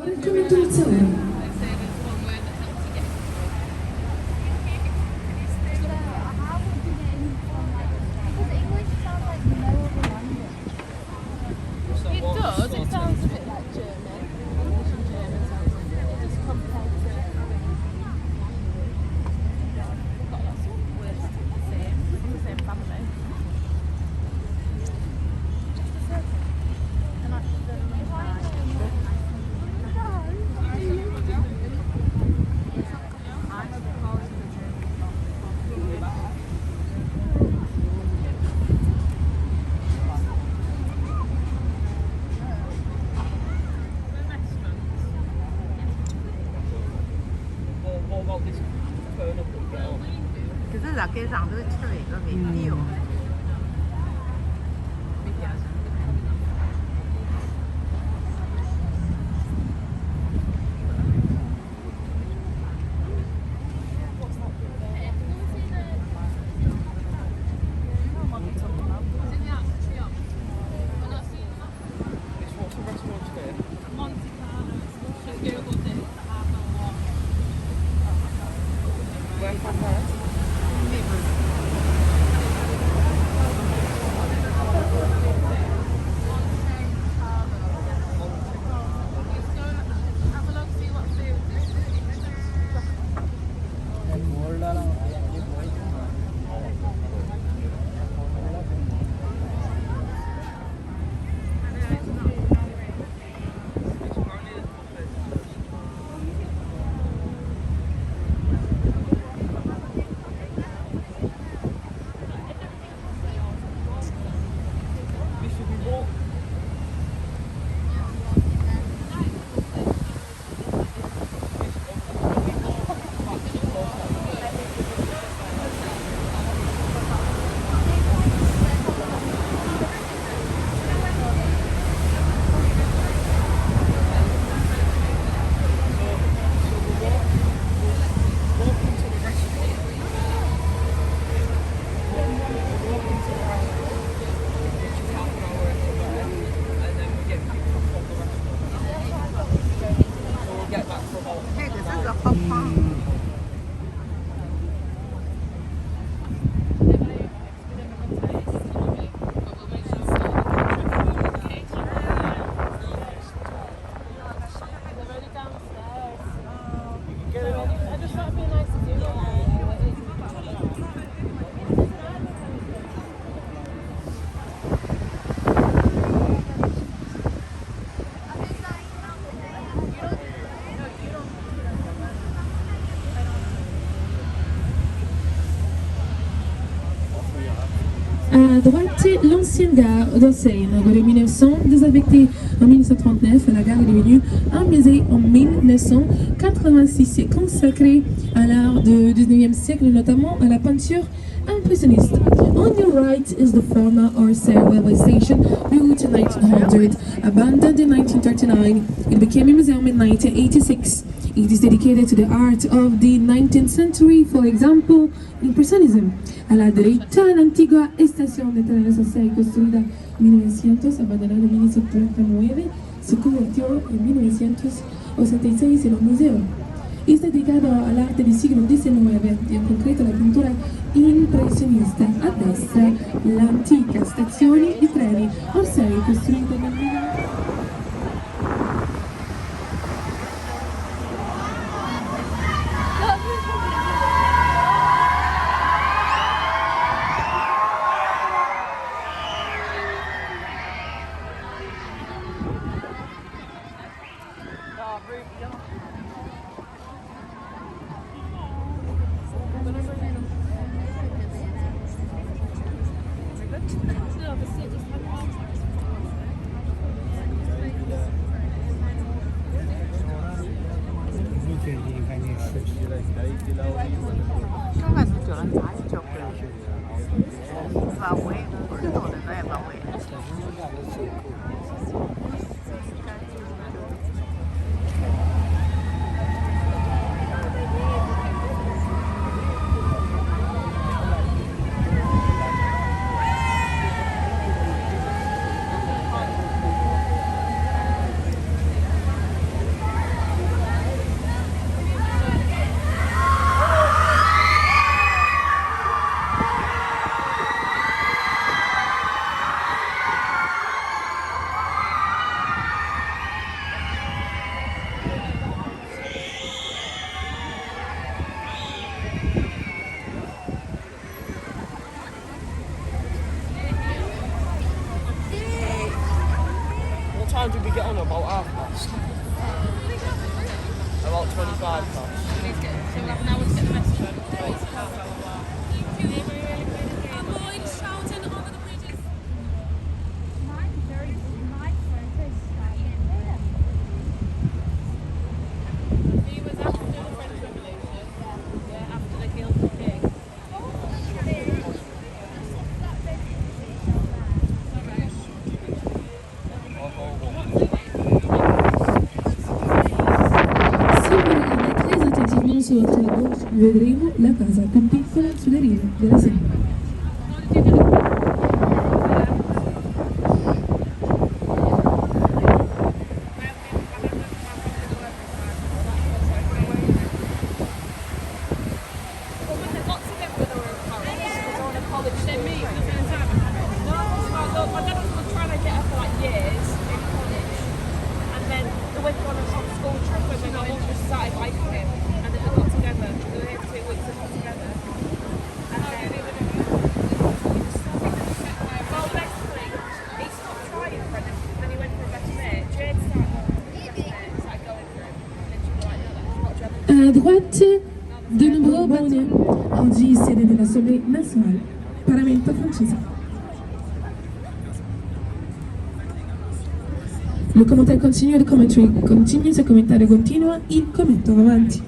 Come to Luzern. It does, it sounds a bit like German. English and German sounds like it. Just compared to we've got lots of words that are the same, from the same family. And I可是大街上都是吃一个面条。À droite, l'ancienne gare de Seine, de 1900, désaffectée en 1939, la gare est devenue un musée en 1986 et consacrée à l'art du 19e siècle, notamment à la peinture impressionniste. On your right is the former Orsay railway station, built in 1900, abandoned in 1939. It became a museum in 1986. It is dedicated to the art of the 19th century, for example, Impressionism. A la derecha, la antigua estación de trenes Orsay, construida en 1900, abandonada en 1939, se convirtió en 1986 en un museo. Está dedicado al arte del siglo XIX y en concreto la pintura impressionista. A destra, l'antica stazione di treni Orsay, costruita nel 1900. or about half past? About 25 past. So we'll have an hour to get the message on. So it's a half hour walk. Avoid shouting over the bridges. He was after the French Revolution. Yeah, after they killed the king. Se guardate très attentivement sur votre gauche, vedremo la casa più piccola sulle rive della Seine. À droite, de nombreux bateaux. Oggi sede dell'Assemblea Nazionale, Parlamento francese. Le commentaire continue, il commentary continue, se commentare continua, il commento va avanti.